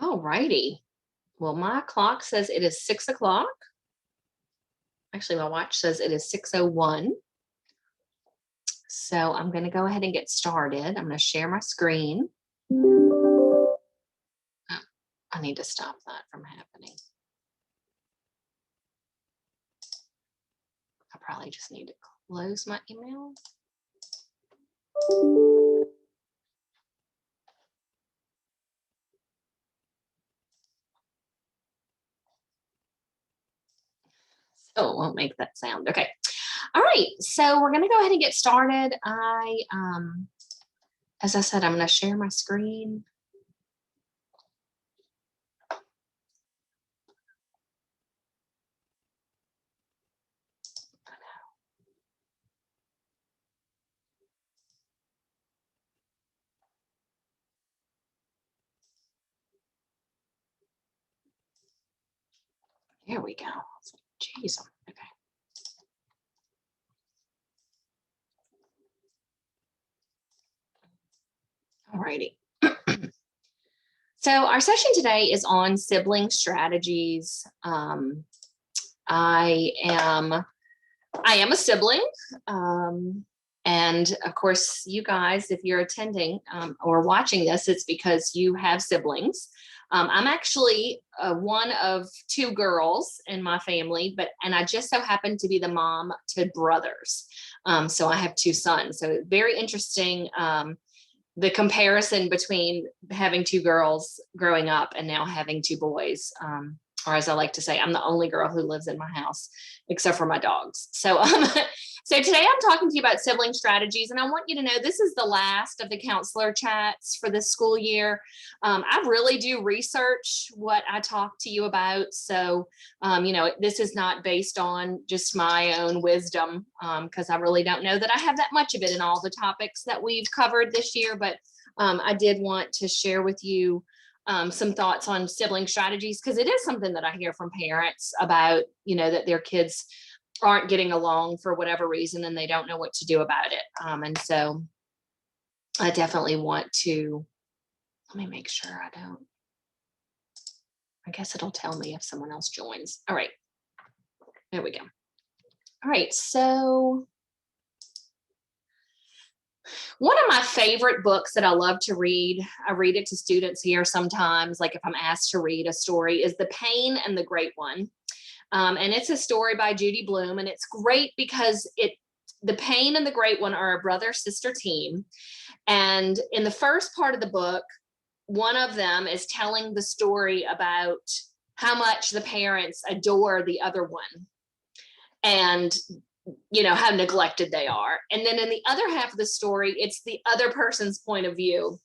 All righty. Well, my clock says it is 6 o'clock. Actually, my watch says it is 6:01. So I'm going to go ahead and get started. I'm going to share my screen. Oh, I need to stop that from happening. I probably just need to close my email. So it won't make that sound. Okay. All right. So we're going to go ahead and get started. As I said, I'm going to share my screen. There we go. Jeez. Okay. All righty. So our session today is on sibling strategies. I am a sibling. And of course, you guys, if you're attending or watching this, it's because you have siblings. I'm actually one of two girls in my family, and I just so happen to be the mom to brothers. So I have two sons. So very interesting. The comparison between having two girls growing up and now having two boys. Or as I like to say, I'm the only girl who lives in my house, except for my dogs. So, so today I'm talking to you about sibling strategies, and I want you to know this is the last of the counselor chats for this school year. I really do research what I talk to you about. So, this is not based on just my own wisdom, because I really don't know that I have that much of it in all the topics that we've covered this year. But I did want to share with you some thoughts on sibling strategies, because it is something that I hear from parents about, that their kids aren't getting along for whatever reason and they don't know what to do about it. And so I definitely want to, let me make sure I guess it'll tell me if someone else joins. All right, there we go. All right, so one of my favorite books that I love to read, I read it to students here sometimes, like if I'm asked to read a story, is The Pain and the Great One. And it's a story by Judy Blume, and it's great because The Pain and the Great One are a brother-sister team. And in the first part of the book, one of them is telling the story about how much the parents adore the other one. And how neglected they are. And then in the other half of the story, it's the other person's point of view.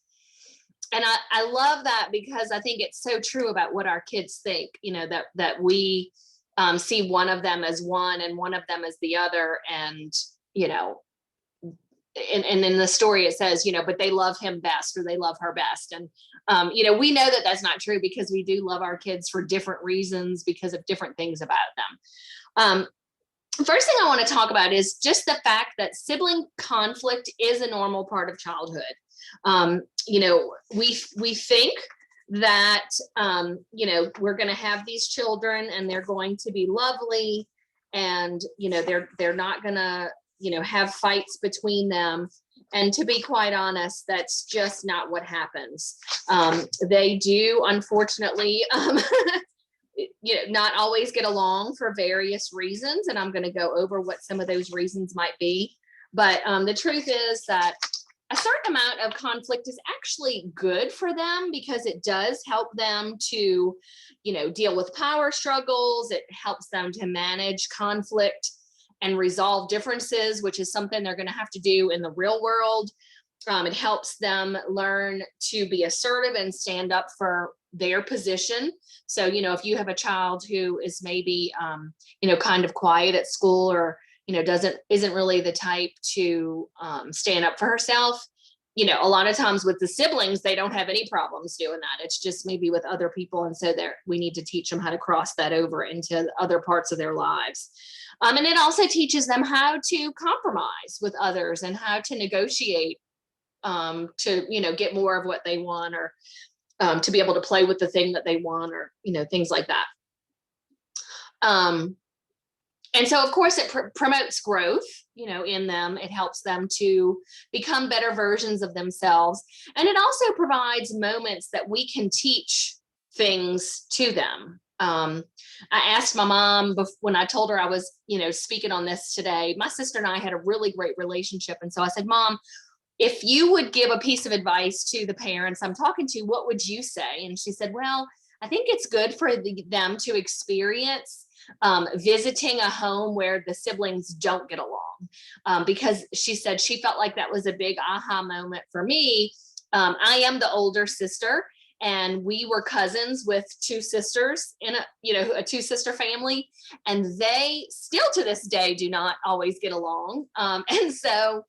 And I love that because I think it's so true about what our kids think, that we see one of them as one and one of them as the other. And, and in the story it says, but they love him best or they love her best. And, we know that that's not true because we do love our kids for different reasons because of different things about them. First thing I want to talk about is just the fact that sibling conflict is a normal part of childhood. We think that, we're going to have these children and they're going to be lovely and, they're not going to, have fights between them. And to be quite honest, that's just not what happens. They do, unfortunately, not always get along for various reasons. And I'm going to go over what some of those reasons might be. But the truth is that a certain amount of conflict is actually good for them because it does help them to, deal with power struggles. It helps them to manage conflict and resolve differences, which is something they're going to have to do in the real world. It helps them learn to be assertive and stand up for their position. So, if you have a child who is maybe, kind of quiet at school or, isn't really the type to stand up for herself, a lot of times with the siblings, they don't have any problems doing that. It's just maybe with other people. And so we need to teach them how to cross that over into other parts of their lives. And it also teaches them how to compromise with others and how to negotiate to, get more of what they want, or to be able to play with the thing that they want, or, things like that. And so, of course, it promotes growth, in them. It helps them to become better versions of themselves. And it also provides moments that we can teach things to them. I asked my mom when I told her I was, speaking on this today. My sister and I had a really great relationship. And so I said, Mom, if you would give a piece of advice to the parents I'm talking to, what would you say? And she said, well, I think it's good for them to experience visiting a home where the siblings don't get along, because she said she felt like that was a big aha moment for me. I am the older sister, and we were cousins with two sisters in a two-sister family, and they still to this day do not always get along. And so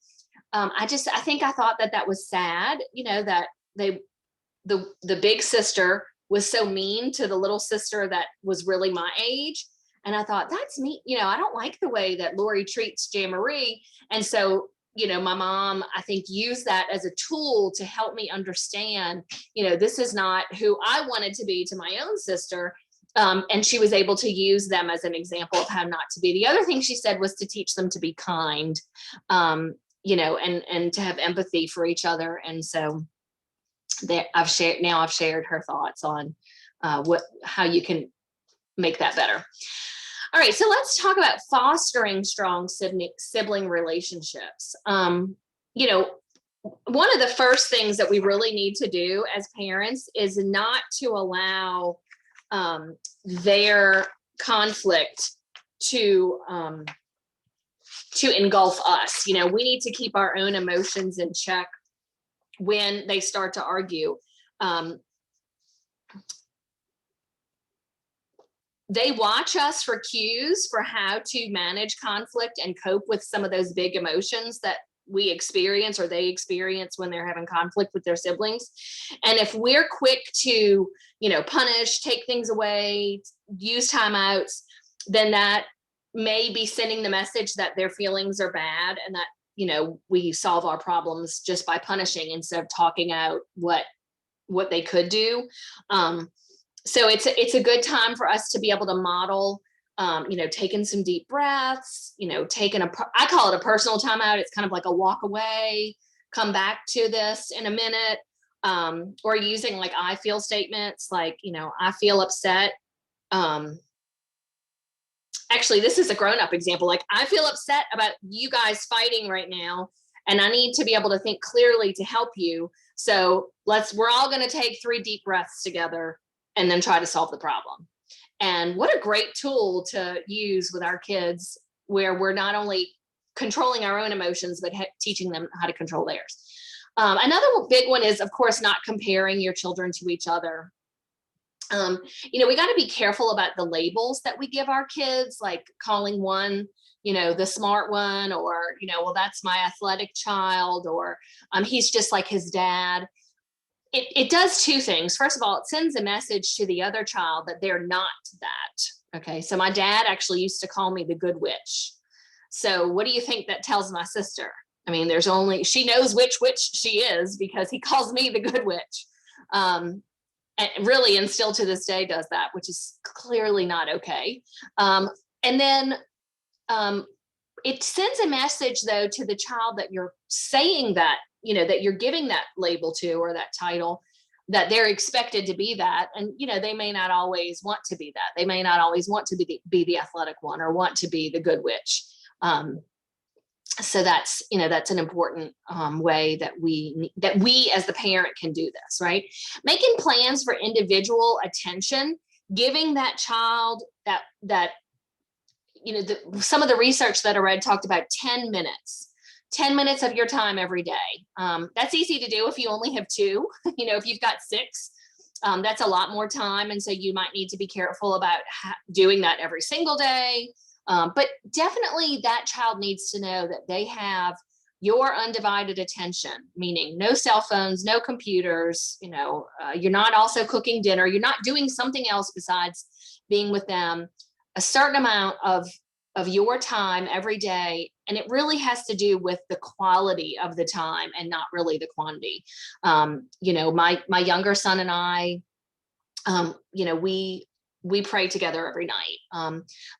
I think I thought that was sad, that the big sister was so mean to the little sister that was really my age. And I thought, that's me. I don't like the way that Lori treats Jammarie. And so, my mom, I think, used that as a tool to help me understand, this is not who I wanted to be to my own sister. And she was able to use them as an example of how not to be. The other thing she said was to teach them to be kind, and to have empathy for each other. And so I've shared her thoughts on how you can make that better. All right, so let's talk about fostering strong sibling relationships. One of the first things that we really need to do as parents is not to allow their conflict to engulf us. We need to keep our own emotions in check when they start to argue. They watch us for cues for how to manage conflict and cope with some of those big emotions that we experience or they experience when they're having conflict with their siblings. And if we're quick to, punish, take things away, use timeouts, then that may be sending the message that their feelings are bad, and that, we solve our problems just by punishing instead of talking out what they could do. So it's a good time for us to be able to model, taking some deep breaths, I call it a personal timeout. It's kind of like a walk away, come back to this in a minute, or using like I feel statements, like, I feel upset. Actually, this is a grown-up example. Like, I feel upset about you guys fighting right now, and I need to be able to think clearly to help you. So we're all going to take 3 deep breaths together and then try to solve the problem. And what a great tool to use with our kids, where we're not only controlling our own emotions, but teaching them how to control theirs. Another big one is, of course, not comparing your children to each other. We got to be careful about the labels that we give our kids, like calling one, the smart one, or, well, that's my athletic child, or he's just like his dad. It does 2 things. First of all, it sends a message to the other child that they're not that. Okay. So my dad actually used to call me the good witch. So what do you think that tells my sister? I mean, she knows which witch she is because he calls me the good witch. And really, and still to this day does that, which is clearly not okay. And then it sends a message, though, to the child that you're saying that, that you're giving that label to, or that title, that they're expected to be that. And, they may not always want to be that. They may not always want to be the athletic one, or want to be the good witch. So that's an important way that we as the parent can do this, right? Making plans for individual attention, giving that child that some of the research that I read talked about 10 minutes of your time every day. That's easy to do if you only have 2. If you've got 6, that's a lot more time. And so you might need to be careful about doing that every single day. But definitely that child needs to know that they have your undivided attention, meaning no cell phones, no computers, you're not also cooking dinner. You're not doing something else besides being with them. A certain amount of your time every day And it really has to do with the quality of the time and not really the quantity. My younger son and I, we pray together every night.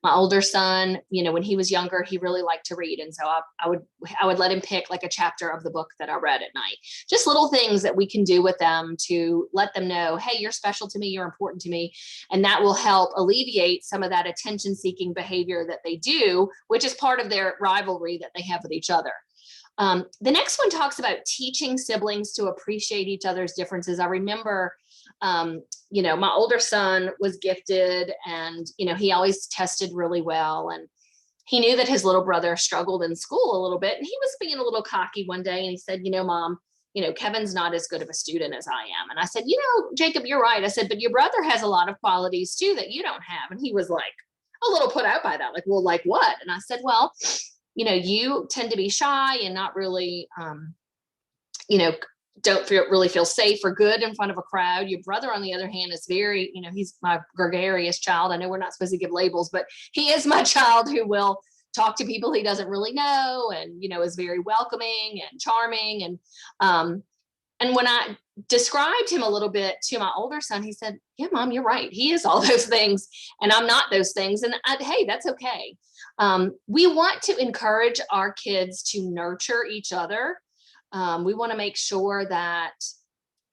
My older son, when he was younger, he really liked to read. And so I would let him pick like a chapter of the book that I read at night. Just little things that we can do with them to let them know, hey, you're special to me, you're important to me. And that will help alleviate some of that attention seeking behavior that they do, which is part of their rivalry that they have with each other. The next one talks about teaching siblings to appreciate each other's differences. I remember, my older son was gifted and, he always tested really well. And he knew that his little brother struggled in school a little bit. And he was being a little cocky one day. And he said, Mom, Kevin's not as good of a student as I am. And I said, Jacob, you're right. I said, but your brother has a lot of qualities too that you don't have. And he was like a little put out by that. Like, well, like what? And I said, well, you tend to be shy and not really, don't really feel safe or good in front of a crowd. Your brother, on the other hand, is very, he's my gregarious child. I know we're not supposed to give labels, but he is my child who will talk to people he doesn't really know and, is very welcoming and charming. And when I described him a little bit to my older son, he said, yeah, Mom, you're right. He is all those things and I'm not those things. And hey, that's okay. We want to encourage our kids to nurture each other. We want to make sure that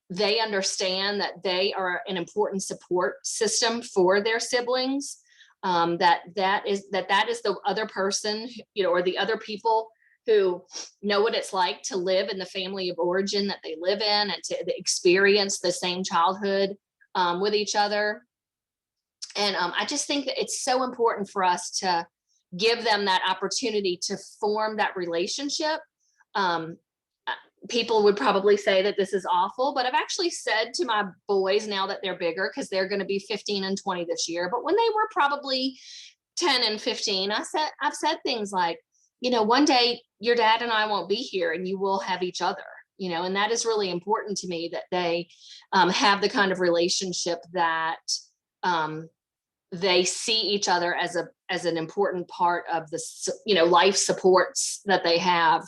they understand that they are an important support system for their siblings. That is the other person, or the other people who know what it's like to live in the family of origin that they live in and to experience the same childhood with each other. And I just think that it's so important for us to give them that opportunity to form that relationship. People would probably say that this is awful, but I've actually said to my boys now that they're bigger, because they're going to be 15 and 20 this year, but when they were probably 10 and 15, I've said things like, one day your dad and I won't be here and you will have each other, and that is really important to me, that they have the kind of relationship that they see each other as an important part of the, life supports that they have.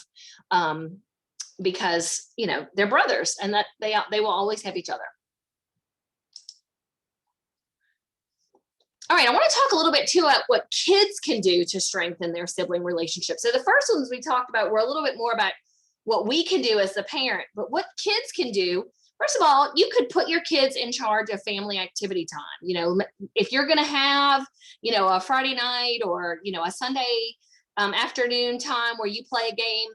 Because they're brothers and that they will always have each other. All right, I want to talk a little bit too about what kids can do to strengthen their sibling relationships. So the first ones we talked about were a little bit more about what we can do as the parent, but what kids can do. First of all, you could put your kids in charge of family activity time. If you're going to have, a Friday night or, a Sunday afternoon time where you play a game,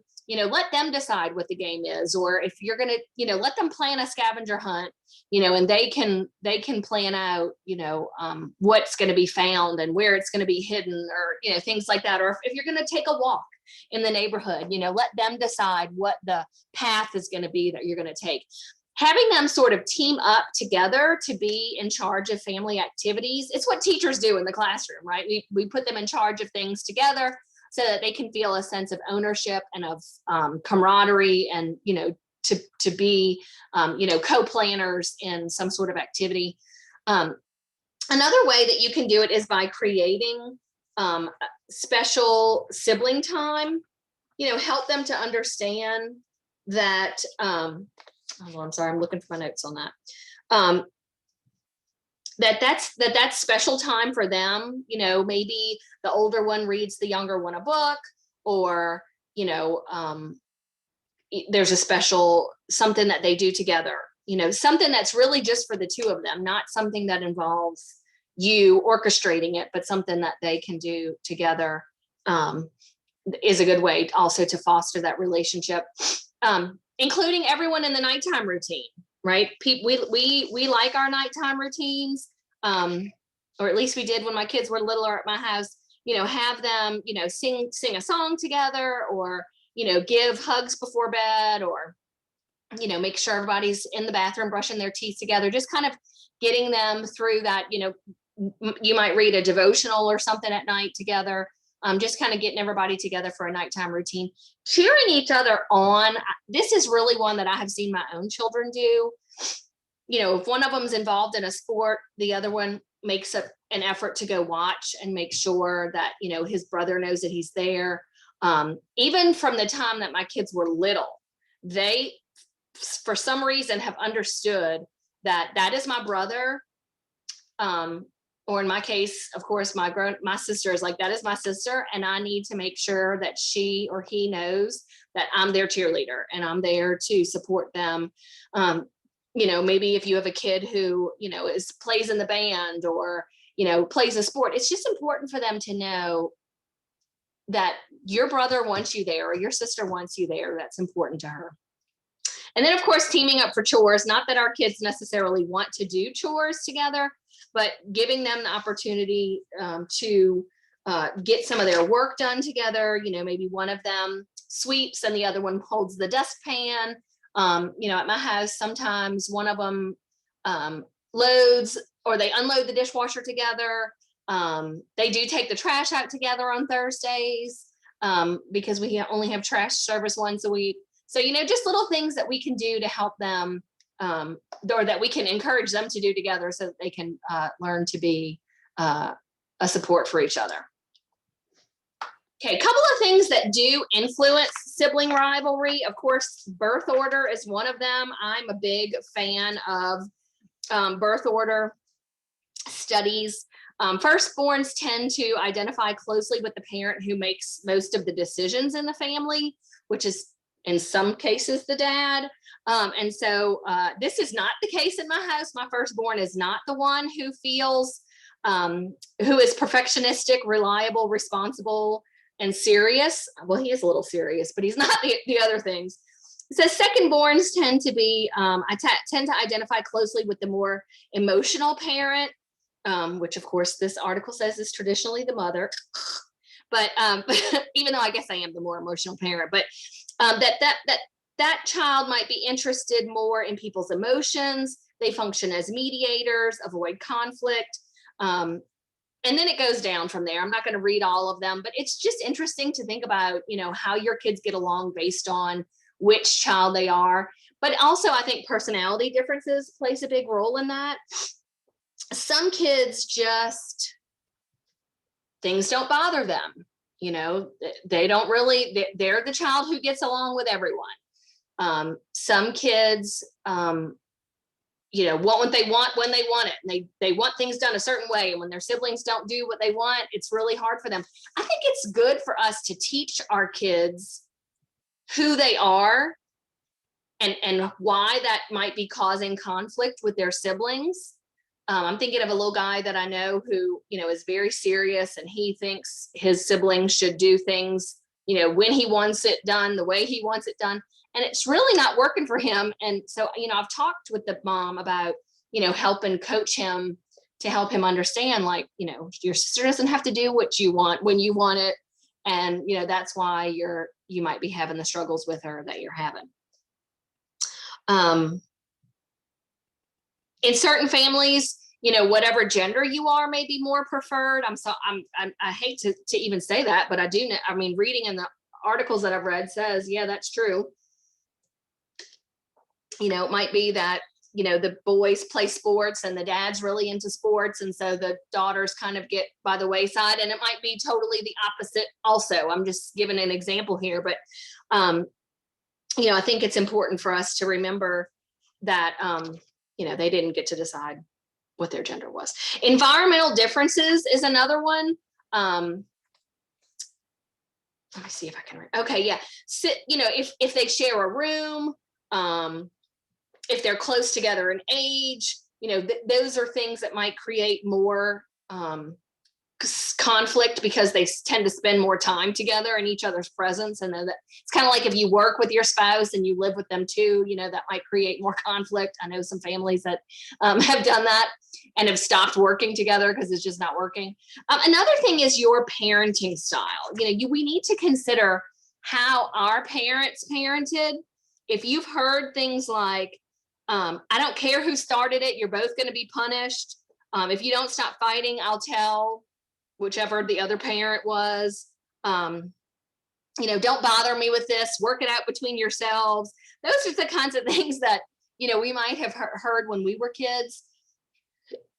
let them decide what the game is. Or if you're going to, let them plan a scavenger hunt, and they can plan out, what's going to be found and where it's going to be hidden, or, things like that. Or if you're going to take a walk in the neighborhood, let them decide what the path is going to be that you're going to take. Having them sort of team up together to be in charge of family activities. It's what teachers do in the classroom, right? We put them in charge of things together so that they can feel a sense of ownership and of camaraderie and, to be, co-planners in some sort of activity. Another way that you can do it is by creating special sibling time, help them to understand that, I'm sorry, I'm looking for my notes on that. That's special time for them. Maybe the older one reads the younger one a book, or, there's a special something that they do together, something that's really just for the two of them, not something that involves you orchestrating it, but something that they can do together is a good way also to foster that relationship, including everyone in the nighttime routine. Right. We like our nighttime routines, or at least we did when my kids were littler at my house, have them, sing a song together, or, give hugs before bed, or, make sure everybody's in the bathroom brushing their teeth together, just kind of getting them through that. You might read a devotional or something at night together. Just kind of getting everybody together for a nighttime routine, cheering each other on. This is really one that I have seen my own children do. If one of them is involved in a sport, the other one makes an effort to go watch and make sure that, his brother knows that he's there. Even from the time that my kids were little, they, for some reason, have understood that that is my brother. Or in my case, of course, my sister is like, that is my sister. And I need to make sure that she or he knows that I'm their cheerleader and I'm there to support them. Maybe if you have a kid who, plays in the band or, plays a sport, it's just important for them to know that your brother wants you there or your sister wants you there. That's important to her. And then, of course, teaming up for chores. Not that our kids necessarily want to do chores together, but giving them the opportunity to get some of their work done together. Maybe one of them sweeps and the other one holds the dustpan. At my house, sometimes one of them loads or they unload the dishwasher together. They do take the trash out together on Thursdays because we only have trash service once a week. So, just little things that we can do to help them or that we can encourage them to do together so that they can learn to be a support for each other. Okay, a couple of things that do influence sibling rivalry. Of course, birth order is one of them. I'm a big fan of birth order studies. Firstborns tend to identify closely with the parent who makes most of the decisions in the family, which is in some cases the dad. And so this is not the case in my house. My firstborn is not the one who feels, who is perfectionistic, reliable, responsible, and serious. Well, he is a little serious, but he's not the other things. It says secondborns tend to be, tend to identify closely with the more emotional parent, which of course this article says is traditionally the mother. But even though I guess I am the more emotional parent, but that child might be interested more in people's emotions. They function as mediators, avoid conflict. And then it goes down from there. I'm not going to read all of them, but it's just interesting to think about, how your kids get along based on which child they are. But also I think personality differences plays a big role in that. Some kids just, things don't bother them. They don't really, they're the child who gets along with everyone. Some kids, want what they want when they want it. And they want things done a certain way. And when their siblings don't do what they want, it's really hard for them. I think it's good for us to teach our kids who they are and why that might be causing conflict with their siblings. I'm thinking of a little guy that I know who, is very serious and he thinks his siblings should do things, when he wants it done, the way he wants it done. And it's really not working for him. And so, I've talked with the mom about, helping coach him to help him understand, like, your sister doesn't have to do what you want when you want it. And, that's why you might be having the struggles with her that you're having. In certain families, whatever gender you are may be more preferred. I hate to even say that, but I do know, reading in the articles that I've read says, yeah, that's true. It might be that, the boys play sports and the dad's really into sports. And so the daughters kind of get by the wayside, and it might be totally the opposite also. I'm just giving an example here, but, I think it's important for us to remember that, they didn't get to decide what their gender was. Environmental differences is another one. Let me see if I can read. Okay, yeah. If they share a room, if they're close together in age, those are things that might create more conflict because they tend to spend more time together in each other's presence. And that it's kind of like if you work with your spouse and you live with them too, that might create more conflict. I know some families that have done that and have stopped working together because it's just not working. Another thing is your parenting style. We need to consider how our parents parented. If you've heard things like, I don't care who started it, you're both going to be punished. If you don't stop fighting, I'll tell whichever the other parent was. Don't bother me with this, work it out between yourselves. Those are the kinds of things that, we might have heard when we were kids.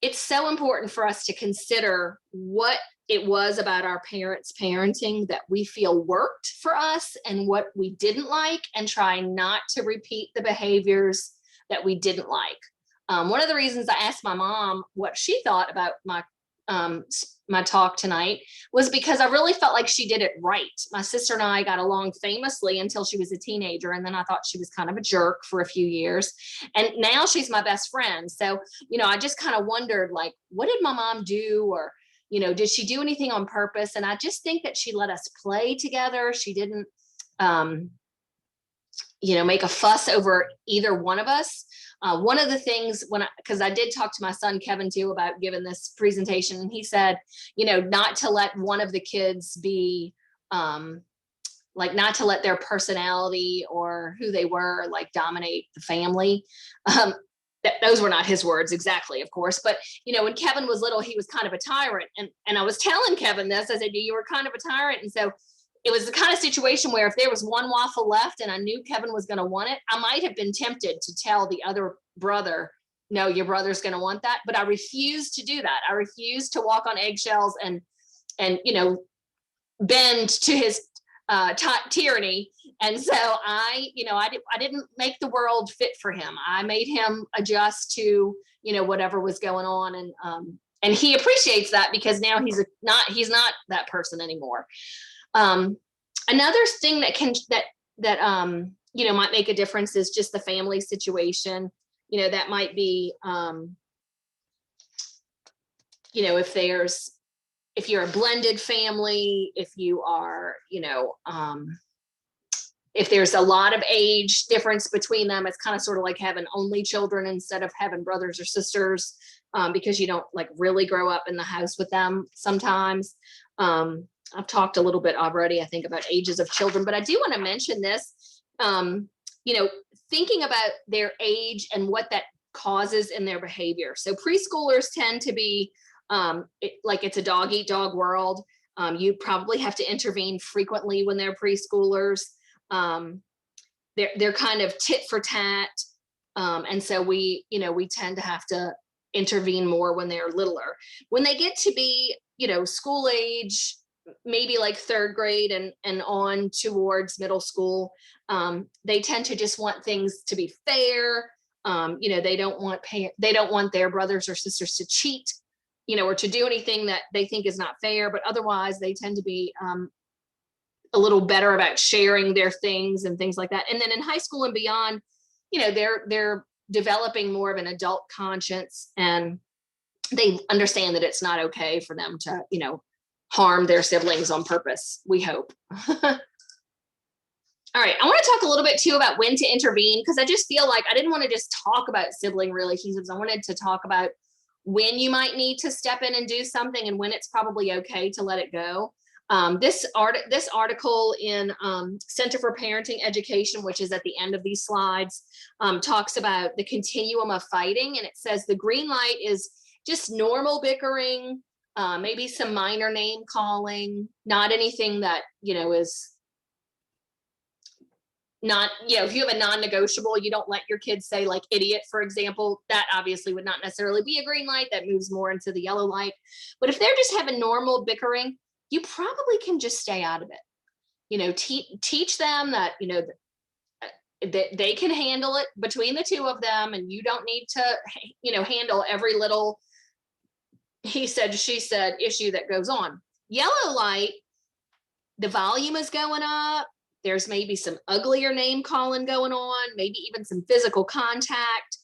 it's so important for us to consider what it was about our parents' parenting that we feel worked for us and what we didn't like, and try not to repeat the behaviors that we didn't like. One of the reasons I asked my mom what she thought about um, my talk tonight was because I really felt like she did it right. My sister and I got along famously until she was a teenager, and then I thought she was kind of a jerk for a few years. And now she's my best friend. So, I just kind of wondered, like, what did my mom do? Or, did she do anything on purpose? And I just think that she let us play together. She didn't, um, make a fuss over either one of us. One of the things because I did talk to my son Kevin too about giving this presentation, and he said, not to let one of the kids be, like, not to let their personality or who they were like dominate the family. Um, those were not his words exactly, of course, but when Kevin was little, he was kind of a tyrant, and I was telling Kevin this. I said, you were kind of a tyrant, and so it was the kind of situation where if there was one waffle left and I knew Kevin was going to want it, I might have been tempted to tell the other brother, no, your brother's going to want that. But I refused to do that. I refused to walk on eggshells and bend to his tyranny. And so I didn't make the world fit for him. I made him adjust to, whatever was going on. And he appreciates that, because now he's not that person anymore. Another thing that might make a difference is just the family situation. That might be, if you're a blended family, if you are, if there's a lot of age difference between them, it's kind of sort of like having only children instead of having brothers or sisters, because you don't like really grow up in the house with them sometimes. I've talked a little bit already, I think, about ages of children, but I do want to mention this, thinking about their age and what that causes in their behavior. So preschoolers tend to be like it's a dog eat dog world. You probably have to intervene frequently when they're preschoolers. They're kind of tit for tat. And so we tend to have to intervene more when they're littler. When they get to be, school age, maybe like third grade and on towards middle school, they tend to just want things to be fair. They don't want their brothers or sisters to cheat, or to do anything that they think is not fair. But otherwise, they tend to be a little better about sharing their things and things like that. And then in high school and beyond, they're developing more of an adult conscience, and they understand that it's not okay for them to, harm their siblings on purpose, we hope. All right, I want to talk a little bit too about when to intervene, because I just feel like I didn't want to just talk about sibling relationships. I wanted to talk about when you might need to step in and do something, and when it's probably okay to let it go. This article in Center for Parenting Education, which is at the end of these slides, talks about the continuum of fighting, and it says the green light is just normal bickering, maybe some minor name calling, not anything that is not, if you have a non-negotiable, you don't let your kids say like idiot, for example. That obviously would not necessarily be a green light. That moves more into the yellow light. But if they're just having normal bickering, you probably can just stay out of it. Teach them that that they can handle it between the two of them, and you don't need to handle every little he said she said issue that goes on. Yellow light, the volume is going up. There's maybe some uglier name calling going on, maybe even some physical contact.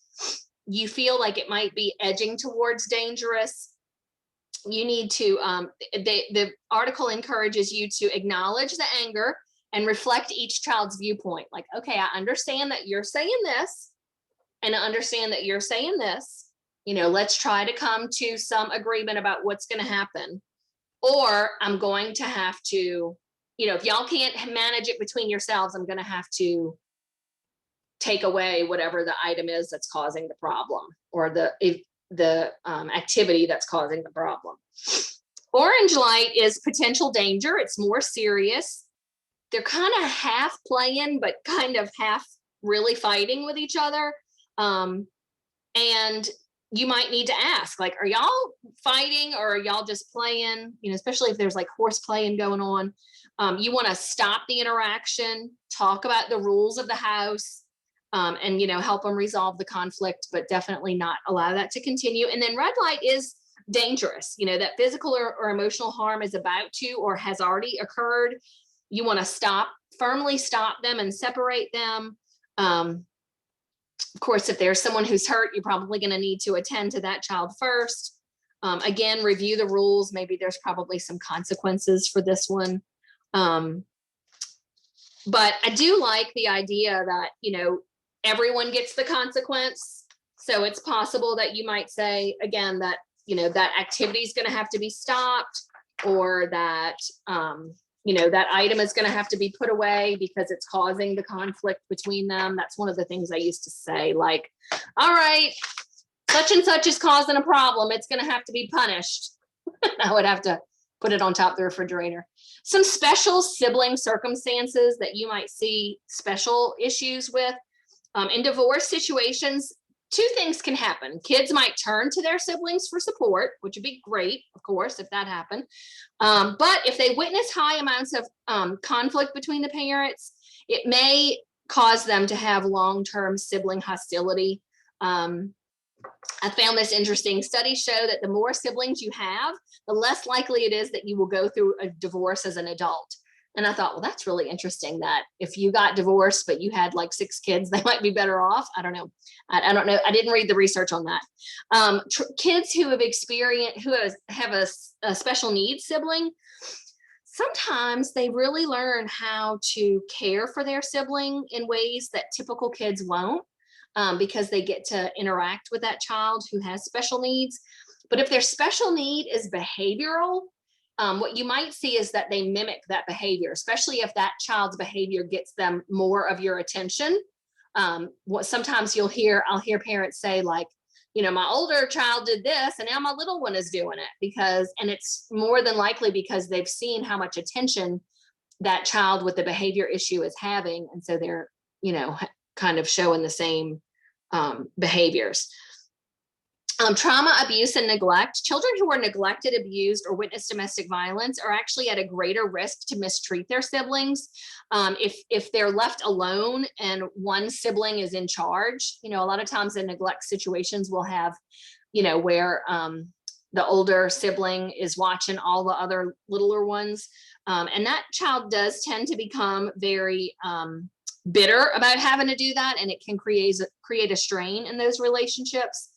You feel like it might be edging towards dangerous. You need to, the article encourages you to acknowledge the anger and reflect each child's viewpoint. Like, okay, I understand that you're saying this, and I understand that you're saying this. Let's try to come to some agreement about what's going to happen. Or I'm going to have to, if y'all can't manage it between yourselves, I'm going to have to take away whatever the item is that's causing the problem, or the activity that's causing the problem. Orange light is potential danger. It's more serious. They're kind of half playing, but kind of half really fighting with each other. And you might need to ask, like, are y'all fighting or are y'all just playing? You know, especially if there's like horse playing going on. You want to stop the interaction, talk about the rules of the house, and, you know, help them resolve the conflict, but definitely not allow that to continue. And then red light is dangerous, you know, that physical or emotional harm is about to or has already occurred. You want to firmly stop them and separate them. Of course, if there's someone who's hurt, you're probably going to need to attend to that child first. Again, review the rules. Maybe there's probably some consequences for this one. But I do like the idea that, you know, everyone gets the consequence. So it's possible that you might say, again, that, you know, that activity is going to have to be stopped, or that, you know, that item is going to have to be put away because it's causing the conflict between them. That's one of the things I used to say, like, all right, such and such is causing a problem. It's going to have to be punished. I would have to put it on top of the refrigerator. Some special sibling circumstances that you might see special issues with. In divorce situations, two things can happen. Kids might turn to their siblings for support, which would be great, of course, if that happened. But if they witness high amounts of conflict between the parents, it may cause them to have long-term sibling hostility. I found this interesting. Studies show that the more siblings you have, the less likely it is that you will go through a divorce as an adult. And I thought, well, that's really interesting that if you got divorced, but you had like 6 kids, they might be better off. I don't know. I don't know. I didn't read the research on that. Kids who have experienced, have a special needs sibling, sometimes they really learn how to care for their sibling in ways that typical kids won't, because they get to interact with that child who has special needs. But if their special need is behavioral, what you might see is that they mimic that behavior, especially if that child's behavior gets them more of your attention. Sometimes I'll hear parents say, like, you know, my older child did this and now my little one is doing it, and it's more than likely because they've seen how much attention that child with the behavior issue is having. And so they're, you know, kind of showing the same behaviors. Trauma, abuse, and neglect. Children who are neglected, abused, or witness domestic violence are actually at a greater risk to mistreat their siblings. If they're left alone and one sibling is in charge, you know, a lot of times in neglect situations we'll have, you know, where the older sibling is watching all the other littler ones. And that child does tend to become very bitter about having to do that, and it can create a strain in those relationships.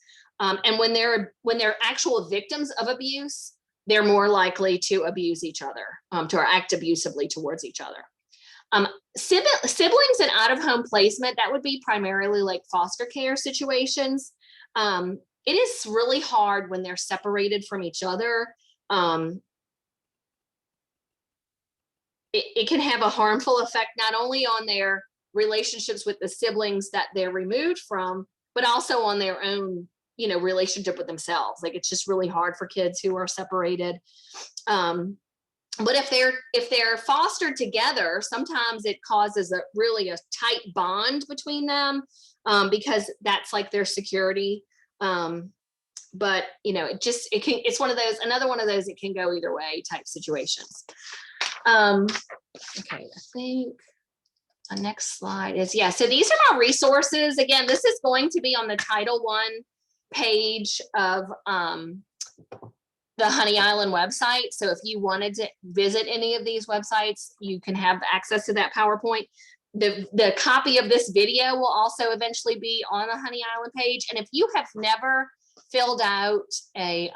And when they're actual victims of abuse, they're more likely to abuse each other, to act abusively towards each other. Siblings and out-of-home placement, that would be primarily like foster care situations. It is really hard when they're separated from each other. It can have a harmful effect not only on their relationships with the siblings that they're removed from, but also on their own, you know, relationship with themselves. Like, it's just really hard for kids who are separated. But if they're fostered together, sometimes it causes a tight bond between them, because that's like their security. But you know, it's another one of those, it can go either way type situations. Okay, I think the next slide is, so these are my resources. Again, this is going to be on the Title I page of the Honey Island website. So if you wanted to visit any of these websites, you can have access to that PowerPoint. The copy of this video will also eventually be on the Honey Island page. And if you have never filled out an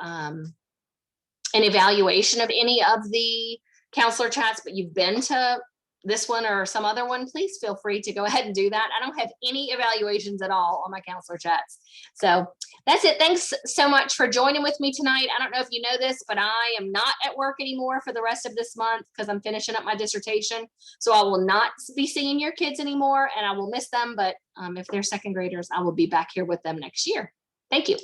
evaluation of any of the counselor chats, but you've been to this one or some other one, please feel free to go ahead and do that. I don't have any evaluations at all on my counselor chats. So that's it. Thanks so much for joining with me tonight. I don't know if you know this, but I am not at work anymore for the rest of this month because I'm finishing up my dissertation. So I will not be seeing your kids anymore, and I will miss them. But if they're second graders, I will be back here with them next year. Thank you.